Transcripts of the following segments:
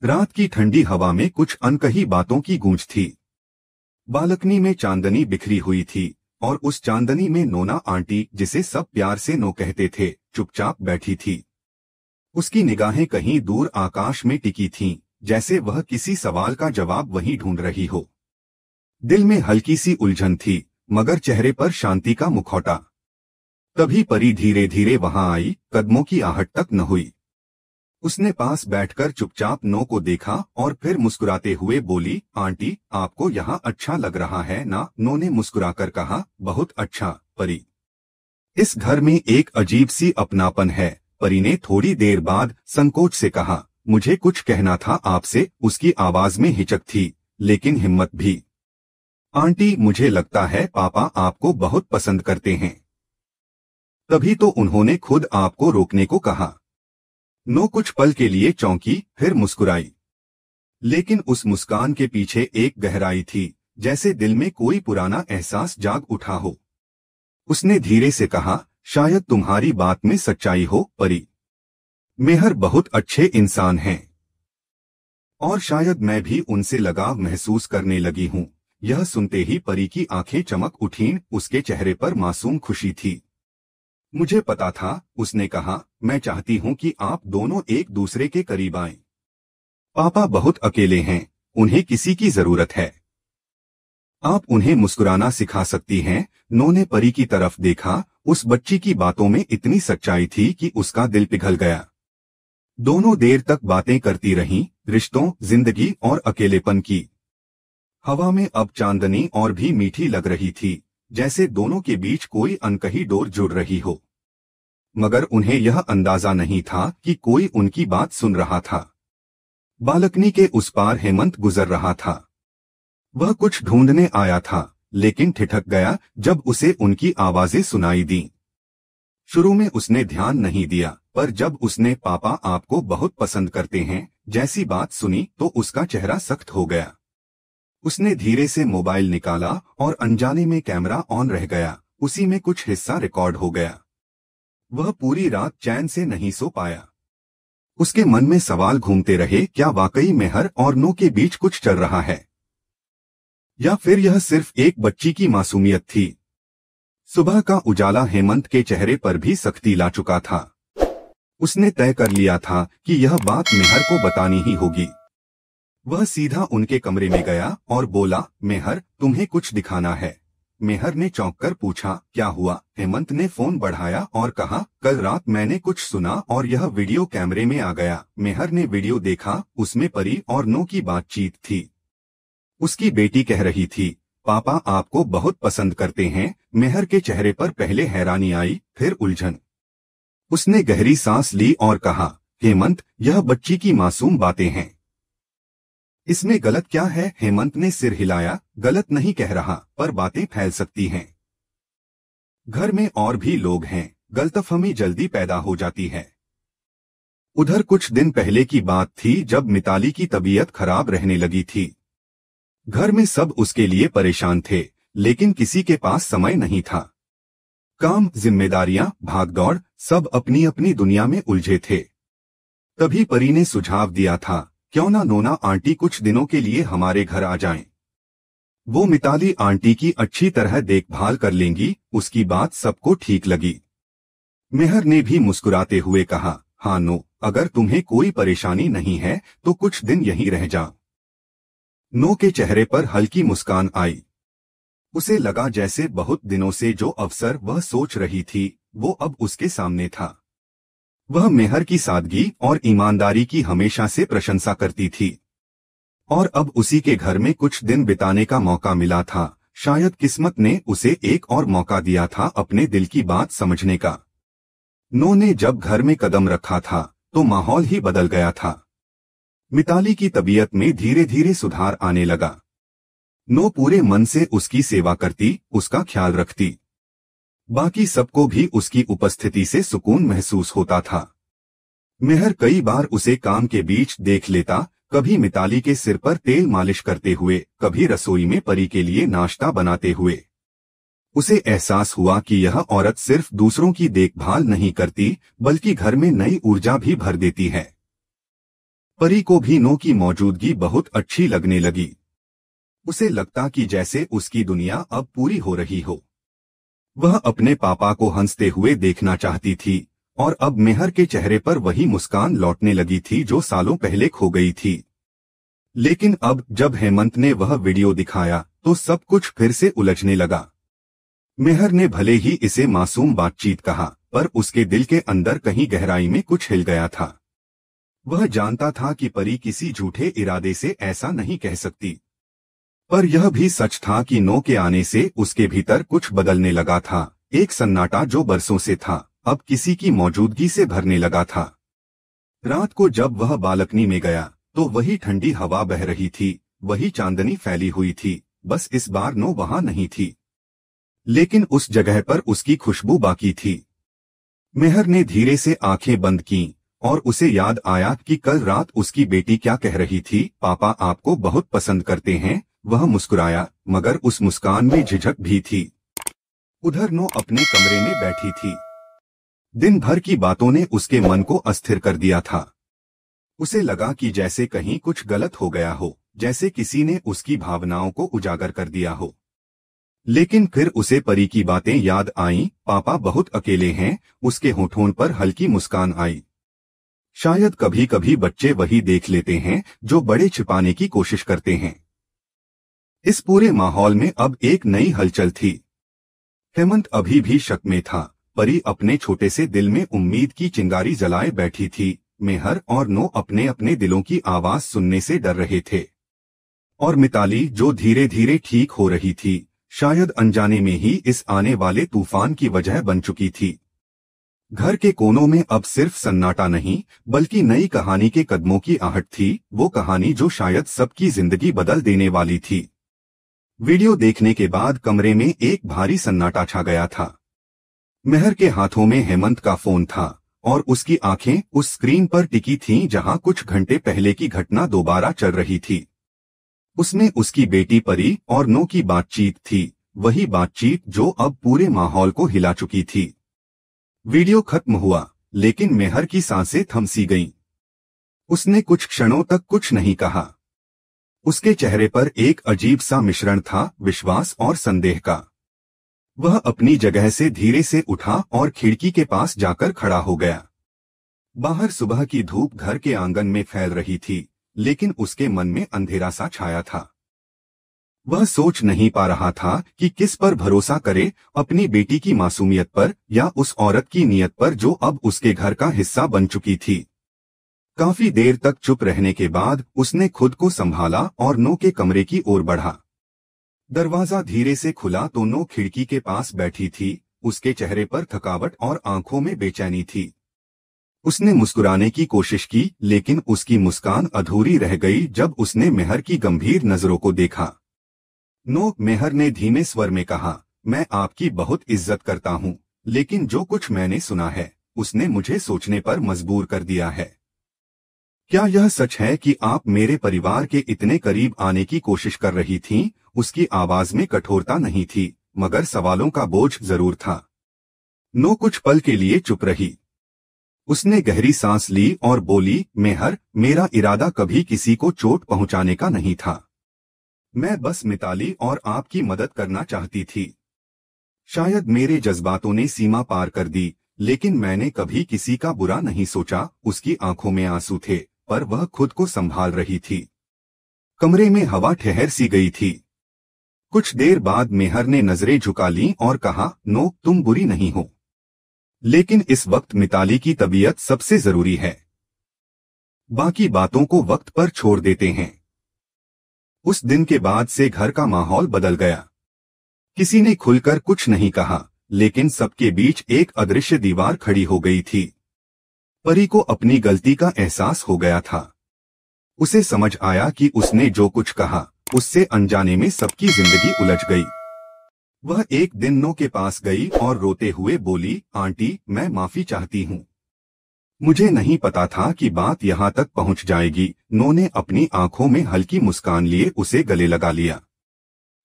रात की ठंडी हवा में कुछ अनकही बातों की गूंज थी। बालकनी में चांदनी बिखरी हुई थी और उस चांदनी में नोना आंटी, जिसे सब प्यार से नो कहते थे, चुपचाप बैठी थी। उसकी निगाहें कहीं दूर आकाश में टिकी थीं, जैसे वह किसी सवाल का जवाब वहीं ढूंढ रही हो। दिल में हल्की सी उलझन थी, मगर चेहरे पर शांति का मुखौटा। तभी परी धीरे धीरे वहां आई, कदमों की आहट तक न हुई। उसने पास बैठकर चुपचाप नो को देखा और फिर मुस्कुराते हुए बोली, आंटी, आपको यहाँ अच्छा लग रहा है ना? नो ने मुस्कुराकर कहा, बहुत अच्छा परी। इस घर में एक अजीब सी अपनापन है। परी ने थोड़ी देर बाद संकोच से कहा, मुझे कुछ कहना था आपसे। उसकी आवाज में हिचक थी, लेकिन हिम्मत भी। आंटी, मुझे लगता है पापा आपको बहुत पसंद करते हैं। तभी तो उन्होंने खुद आपको रोकने को कहा। नो कुछ पल के लिए चौंकी, फिर मुस्कुराई। लेकिन उस मुस्कान के पीछे एक गहराई थी, जैसे दिल में कोई पुराना एहसास जाग उठा हो। उसने धीरे से कहा, शायद तुम्हारी बात में सच्चाई हो परी। मेहर बहुत अच्छे इंसान हैं और शायद मैं भी उनसे लगाव महसूस करने लगी हूँ। यह सुनते ही परी की आंखें चमक उठीं, उसके चेहरे पर मासूम खुशी थी। मुझे पता था, उसने कहा, मैं चाहती हूँ कि आप दोनों एक दूसरे के करीब आएं। पापा बहुत अकेले हैं, उन्हें किसी की जरूरत है। आप उन्हें मुस्कुराना सिखा सकती हैं। नो ने परी की तरफ देखा। उस बच्ची की बातों में इतनी सच्चाई थी कि उसका दिल पिघल गया। दोनों देर तक बातें करती रहीं, रिश्तों, जिंदगी और अकेलेपन की। हवा में अब चांदनी और भी मीठी लग रही थी, जैसे दोनों के बीच कोई अनकही डोर जुड़ रही हो। मगर उन्हें यह अंदाजा नहीं था कि कोई उनकी बात सुन रहा था। बालकनी के उस पार हेमंत गुजर रहा था। वह कुछ ढूंढने आया था, लेकिन ठिठक गया जब उसे उनकी आवाजें सुनाई दी। शुरू में उसने ध्यान नहीं दिया, पर जब उसने पापा आपको बहुत पसंद करते हैं जैसी बात सुनी तो उसका चेहरा सख्त हो गया। उसने धीरे से मोबाइल निकाला और अनजाने में कैमरा ऑन रह गया। उसी में कुछ हिस्सा रिकॉर्ड हो गया। वह पूरी रात चैन से नहीं सो पाया। उसके मन में सवाल घूमते रहे, क्या वाकई मेहर और नो के बीच कुछ चल रहा है, या फिर यह सिर्फ एक बच्ची की मासूमियत थी। सुबह का उजाला हेमंत के चेहरे पर भी सख्ती ला चुका था। उसने तय कर लिया था कि यह बात मेहर को बतानी ही होगी। वह सीधा उनके कमरे में गया और बोला, मेहर, तुम्हें कुछ दिखाना है। मेहर ने चौंककर पूछा, क्या हुआ? हेमंत ने फोन बढ़ाया और कहा, कल रात मैंने कुछ सुना और यह वीडियो कैमरे में आ गया। मेहर ने वीडियो देखा, उसमें परी और नो की बातचीत थी। उसकी बेटी कह रही थी, पापा आपको बहुत पसंद करते हैं। मेहर के चेहरे पर पहले हैरानी आई, फिर उलझन। उसने गहरी सांस ली और कहा, हेमंत, यह बच्ची की मासूम बातें हैं। इसमें गलत क्या है? हेमंत ने सिर हिलाया, गलत नहीं कह रहा, पर बातें फैल सकती हैं। घर में और भी लोग हैं, गलतफहमी जल्दी पैदा हो जाती है। उधर कुछ दिन पहले की बात थी जब मिताली की तबीयत खराब रहने लगी थी। घर में सब उसके लिए परेशान थे, लेकिन किसी के पास समय नहीं था। काम, जिम्मेदारियां, भागदौड़, सब अपनी अपनी दुनिया में उलझे थे। तभी परी ने सुझाव दिया था, क्यों ना नोना आंटी कुछ दिनों के लिए हमारे घर आ जाएं। वो मिताली आंटी की अच्छी तरह देखभाल कर लेंगी। उसकी बात सबको ठीक लगी। मेहर ने भी मुस्कुराते हुए कहा, हाँ नो, अगर तुम्हें कोई परेशानी नहीं है तो कुछ दिन यहीं रह जाओ। नो के चेहरे पर हल्की मुस्कान आई। उसे लगा जैसे बहुत दिनों से जो अवसर वह सोच रही थी वो अब उसके सामने था। वह मेहर की सादगी और ईमानदारी की हमेशा से प्रशंसा करती थी, और अब उसी के घर में कुछ दिन बिताने का मौका मिला था। शायद किस्मत ने उसे एक और मौका दिया था अपने दिल की बात समझने का। नो ने जब घर में कदम रखा था तो माहौल ही बदल गया था। मिताली की तबीयत में धीरे धीरे सुधार आने लगा। नो पूरे मन से उसकी सेवा करती, उसका ख्याल रखती। बाकी सबको भी उसकी उपस्थिति से सुकून महसूस होता था। मेहर कई बार उसे काम के बीच देख लेता, कभी मिताली के सिर पर तेल मालिश करते हुए, कभी रसोई में परी के लिए नाश्ता बनाते हुए। उसे एहसास हुआ कि यह औरत सिर्फ दूसरों की देखभाल नहीं करती, बल्कि घर में नई ऊर्जा भी भर देती है। परी को भी नो की मौजूदगी बहुत अच्छी लगने लगी। उसे लगता कि जैसे उसकी दुनिया अब पूरी हो रही हो। वह अपने पापा को हंसते हुए देखना चाहती थी और अब मेहर के चेहरे पर वही मुस्कान लौटने लगी थी जो सालों पहले खो गई थी। लेकिन अब जब हेमंत ने वह वीडियो दिखाया तो सब कुछ फिर से उलझने लगा। मेहर ने भले ही इसे मासूम बातचीत कहा, पर उसके दिल के अंदर कहीं गहराई में कुछ हिल गया था। वह जानता था कि परी किसी झूठे इरादे से ऐसा नहीं कह सकती, पर यह भी सच था कि नो के आने से उसके भीतर कुछ बदलने लगा था। एक सन्नाटा जो बरसों से था अब किसी की मौजूदगी से भरने लगा था। रात को जब वह बालकनी में गया तो वही ठंडी हवा बह रही थी, वही चांदनी फैली हुई थी। बस इस बार नो वहां नहीं थी, लेकिन उस जगह पर उसकी खुशबू बाकी थी। मेहर ने धीरे से आंखें बंद कीं और उसे याद आया कि कल रात उसकी बेटी क्या कह रही थी, पापा आपको बहुत पसंद करते हैं। वह मुस्कुराया, मगर उस मुस्कान में झिझक भी थी। उधर नो अपने कमरे में बैठी थी। दिन भर की बातों ने उसके मन को अस्थिर कर दिया था। उसे लगा कि जैसे कहीं कुछ गलत हो गया हो, जैसे किसी ने उसकी भावनाओं को उजागर कर दिया हो। लेकिन फिर उसे परी की बातें याद आईं, पापा बहुत अकेले हैं। उसके होठों पर हल्की मुस्कान आई। शायद कभी कभी बच्चे वही देख लेते हैं जो बड़े छिपाने की कोशिश करते हैं। इस पूरे माहौल में अब एक नई हलचल थी। हेमंत अभी भी शक में था। परी अपने छोटे से दिल में उम्मीद की चिंगारी जलाए बैठी थी। मेहर और नो अपने अपने दिलों की आवाज सुनने से डर रहे थे। और मिताली जो धीरे धीरे ठीक हो रही थी, शायद अनजाने में ही इस आने वाले तूफान की वजह बन चुकी थी। घर के कोनों में अब सिर्फ सन्नाटा नहीं, बल्कि नई कहानी के कदमों की आहट थी। वो कहानी जो शायद सबकी जिंदगी बदल देने वाली थी। वीडियो देखने के बाद कमरे में एक भारी सन्नाटा छा गया था। मेहर के हाथों में हेमंत का फोन था और उसकी आंखें उस स्क्रीन पर टिकी थीं जहां कुछ घंटे पहले की घटना दोबारा चल रही थी। उसमें उसकी बेटी परी और नो की बातचीत थी, वही बातचीत जो अब पूरे माहौल को हिला चुकी थी। वीडियो खत्म हुआ, लेकिन मेहर की सांसें थम सी गईं। उसने कुछ क्षणों तक कुछ नहीं कहा। उसके चेहरे पर एक अजीब सा मिश्रण था, विश्वास और संदेह का। वह अपनी जगह से धीरे से उठा और खिड़की के पास जाकर खड़ा हो गया। बाहर सुबह की धूप घर के आंगन में फैल रही थी, लेकिन उसके मन में अंधेरा सा छाया था। वह सोच नहीं पा रहा था कि किस पर भरोसा करे, अपनी बेटी की मासूमियत पर या उस औरत की नीयत पर जो अब उसके घर का हिस्सा बन चुकी थी। काफी देर तक चुप रहने के बाद उसने खुद को संभाला और नो के कमरे की ओर बढ़ा। दरवाजा धीरे से खुला तो नो खिड़की के पास बैठी थी। उसके चेहरे पर थकावट और आंखों में बेचैनी थी। उसने मुस्कुराने की कोशिश की, लेकिन उसकी मुस्कान अधूरी रह गई जब उसने मेहर की गंभीर नजरों को देखा। नो, मेहर ने धीमे स्वर में कहा, मैं आपकी बहुत इज्जत करता हूँ, लेकिन जो कुछ मैंने सुना है उसने मुझे सोचने पर मजबूर कर दिया है। क्या यह सच है कि आप मेरे परिवार के इतने करीब आने की कोशिश कर रही थीं? उसकी आवाज में कठोरता नहीं थी, मगर सवालों का बोझ जरूर था। नो कुछ पल के लिए चुप रही। उसने गहरी सांस ली और बोली, मेहर, मेरा इरादा कभी किसी को चोट पहुंचाने का नहीं था। मैं बस मिताली और आपकी मदद करना चाहती थी। शायद मेरे जज्बातों ने सीमा पार कर दी, लेकिन मैंने कभी किसी का बुरा नहीं सोचा। उसकी आंखों में आंसू थे, पर वह खुद को संभाल रही थी। कमरे में हवा ठहर सी गई थी। कुछ देर बाद मेहर ने नजरें झुका लीं और कहा, नो, तुम बुरी नहीं हो, लेकिन इस वक्त मिताली की तबीयत सबसे जरूरी है। बाकी बातों को वक्त पर छोड़ देते हैं। उस दिन के बाद से घर का माहौल बदल गया। किसी ने खुलकर कुछ नहीं कहा, लेकिन सबके बीच एक अदृश्य दीवार खड़ी हो गई थी। परी को अपनी गलती का एहसास हो गया था। उसे समझ आया कि उसने जो कुछ कहा उससे अनजाने में सबकी जिंदगी उलझ गई। वह एक दिन नो के पास गई और रोते हुए बोली, आंटी, मैं माफी चाहती हूँ। मुझे नहीं पता था कि बात यहाँ तक पहुँच जाएगी। नो ने अपनी आंखों में हल्की मुस्कान लिए उसे गले लगा लिया।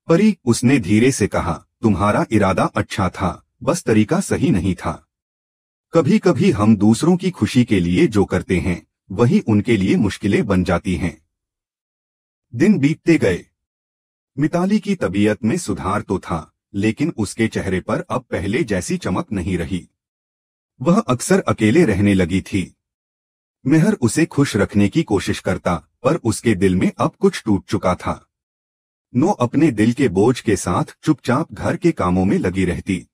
परी, उसने धीरे से कहा, तुम्हारा इरादा अच्छा था, बस तरीका सही नहीं था। कभी कभी हम दूसरों की खुशी के लिए जो करते हैं वही उनके लिए मुश्किलें बन जाती हैं। दिन बीतते गए। मिताली की तबीयत में सुधार तो था, लेकिन उसके चेहरे पर अब पहले जैसी चमक नहीं रही। वह अक्सर अकेले रहने लगी थी। मेहर उसे खुश रखने की कोशिश करता, पर उसके दिल में अब कुछ टूट चुका था। नो अपने दिल के बोझ के साथ चुपचाप घर के कामों में लगी रहती।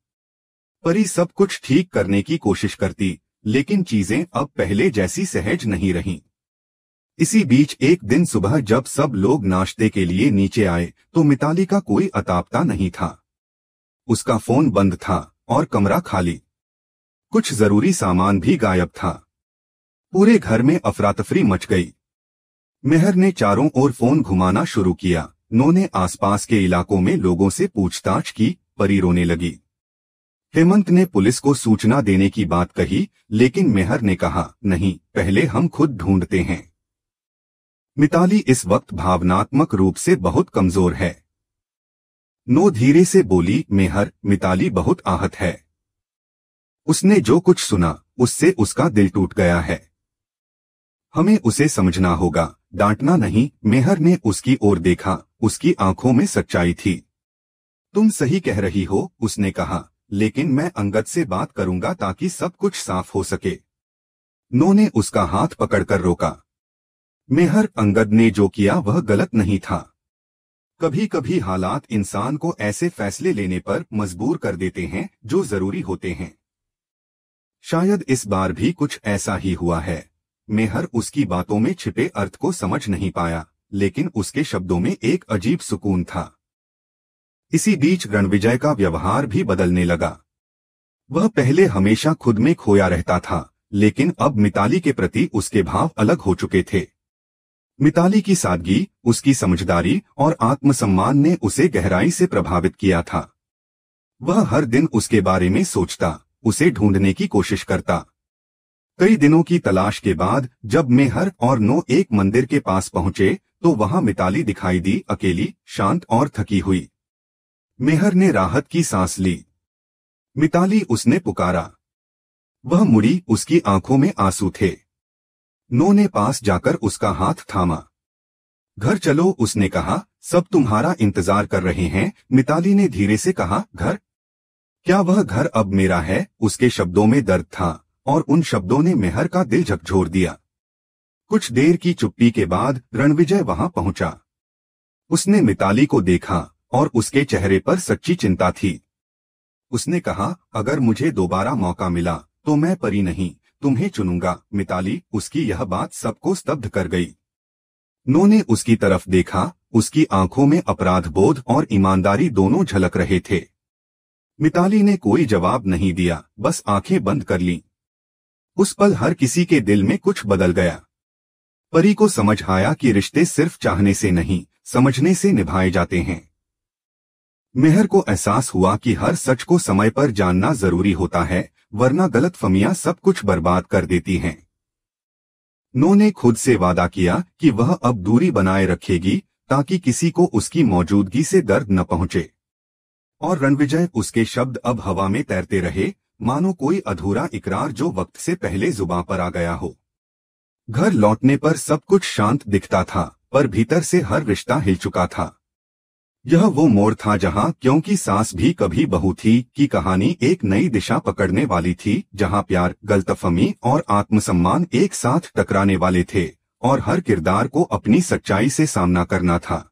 परी सब कुछ ठीक करने की कोशिश करती, लेकिन चीजें अब पहले जैसी सहज नहीं रहीं। इसी बीच एक दिन सुबह जब सब लोग नाश्ते के लिए नीचे आए तो मिताली का कोई अतापता नहीं था। उसका फोन बंद था और कमरा खाली। कुछ जरूरी सामान भी गायब था। पूरे घर में अफरा-तफरी मच गई। मेहर ने चारों ओर फोन घुमाना शुरू किया। नो ने आसपास के इलाकों में लोगों से पूछताछ की। परी रोने लगी। हेमंत ने पुलिस को सूचना देने की बात कही, लेकिन मेहर ने कहा, नहीं, पहले हम खुद ढूंढते हैं। मिताली इस वक्त भावनात्मक रूप से बहुत कमजोर है। नो धीरे से बोली, मेहर, मिताली बहुत आहत है। उसने जो कुछ सुना उससे उसका दिल टूट गया है। हमें उसे समझना होगा, डांटना नहीं। मेहर ने उसकी ओर देखा। उसकी आंखों में सच्चाई थी। तुम सही कह रही हो, उसने कहा, लेकिन मैं अंगद से बात करूंगा ताकि सब कुछ साफ हो सके। नो ने उसका हाथ पकड़कर रोका। मेहर, अंगद ने जो किया वह गलत नहीं था। कभी कभी हालात इंसान को ऐसे फैसले लेने पर मजबूर कर देते हैं जो जरूरी होते हैं। शायद इस बार भी कुछ ऐसा ही हुआ है। मेहर उसकी बातों में छिपे अर्थ को समझ नहीं पाया, लेकिन उसके शब्दों में एक अजीब सुकून था। इसी बीच रणविजय का व्यवहार भी बदलने लगा। वह पहले हमेशा खुद में खोया रहता था, लेकिन अब मिताली के प्रति उसके भाव अलग हो चुके थे। मिताली की सादगी, उसकी समझदारी और आत्मसम्मान ने उसे गहराई से प्रभावित किया था। वह हर दिन उसके बारे में सोचता, उसे ढूंढने की कोशिश करता। कई दिनों की तलाश के बाद जब मेहर और नो एक मंदिर के पास पहुंचे तो वहां मिताली दिखाई दी, अकेली, शांत और थकी हुई। मेहर ने राहत की सांस ली। मिताली, उसने पुकारा। वह मुड़ी, उसकी आंखों में आंसू थे। नो ने पास जाकर उसका हाथ थामा। घर चलो, उसने कहा, सब तुम्हारा इंतजार कर रहे हैं। मिताली ने धीरे से कहा, घर? क्या वह घर अब मेरा है? उसके शब्दों में दर्द था और उन शब्दों ने मेहर का दिल झकझोर दिया। कुछ देर की चुप्पी के बाद रणविजय वहां पहुंचा। उसने मिताली को देखा और उसके चेहरे पर सच्ची चिंता थी। उसने कहा, अगर मुझे दोबारा मौका मिला तो मैं परी नहीं, तुम्हें चुनूंगा। मिताली, उसकी यह बात सबको स्तब्ध कर गई। नो ने उसकी तरफ देखा। उसकी आंखों में अपराध बोध और ईमानदारी दोनों झलक रहे थे। मिताली ने कोई जवाब नहीं दिया, बस आंखें बंद कर लीं। उस पल हर किसी के दिल में कुछ बदल गया। परी को समझ आया कि रिश्ते सिर्फ चाहने से नहीं, समझने से निभाए जाते हैं। मेहर को एहसास हुआ कि हर सच को समय पर जानना जरूरी होता है, वरना गलतफहमियां सब कुछ बर्बाद कर देती हैं। नो ने खुद से वादा किया कि वह अब दूरी बनाए रखेगी ताकि किसी को उसकी मौजूदगी से दर्द न पहुंचे। और रणविजय, उसके शब्द अब हवा में तैरते रहे, मानो कोई अधूरा इकरार जो वक्त से पहले जुबां पर आ गया हो। घर लौटने पर सब कुछ शांत दिखता था, पर भीतर से हर रिश्ता हिल चुका था। यह वो मोड़ था जहां क्योंकि सास भी कभी बहू थी की कहानी एक नई दिशा पकड़ने वाली थी, जहां प्यार, गलतफहमी और आत्मसम्मान एक साथ टकराने वाले थे और हर किरदार को अपनी सच्चाई से सामना करना था।